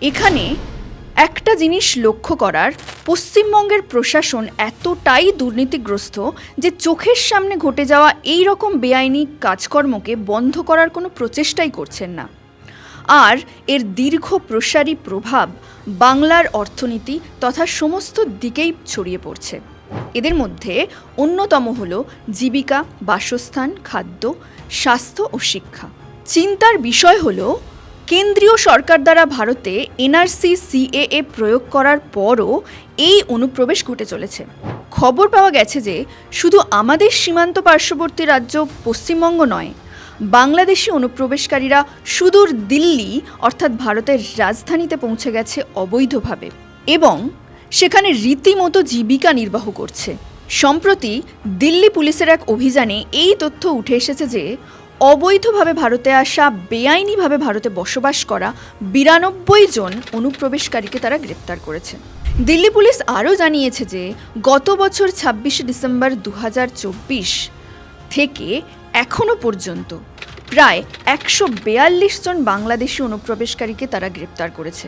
এখানে একটা জিনিস লক্ষ্য করার, পশ্চিমবঙ্গের প্রশাসন এতটাই দুর্নীতিগ্রস্ত যে চোখের সামনে ঘটে যাওয়া এই রকম বেআইনি কাজকর্মকে বন্ধ করার কোনো প্রচেষ্টাই করছেন না। আর এর দীর্ঘ প্রসারী প্রভাব বাংলার অর্থনীতি তথা সমস্ত দিকেই ছড়িয়ে পড়ছে। এদের মধ্যে অন্যতম হল জীবিকা, বাসস্থান, খাদ্য, স্বাস্থ্য ও শিক্ষা। চিন্তার বিষয় হলো কেন্দ্রীয় সরকার দ্বারা ভারতে এনআরসি সিএএ প্রয়োগ করার পরও এই অনুপ্রবেশ ঘটে চলেছে। খবর পাওয়া গেছে যে শুধু আমাদের সীমান্ত পার্শ্ববর্তী রাজ্য পশ্চিমবঙ্গ নয়, বাংলাদেশি অনুপ্রবেশকারীরা সুদূর দিল্লি অর্থাৎ ভারতের রাজধানীতে পৌঁছে গেছে অবৈধভাবে এবং সেখানে রীতিমতো জীবিকা নির্বাহ করছে। সম্প্রতি দিল্লি পুলিশের এক অভিযানে এই তথ্য উঠে এসেছে যে অবৈধভাবে ভারতে আসা, বেআইনিভাবে ভারতে বসবাস করা 92 জন অনুপ্রবেশকারীকে তারা গ্রেপ্তার করেছে। দিল্লি পুলিশ আরও জানিয়েছে যে গত বছর 26শে ডিসেম্বর 2024 থেকে এখনও পর্যন্ত প্রায় 142 জন বাংলাদেশি অনুপ্রবেশকারীকে তারা গ্রেপ্তার করেছে।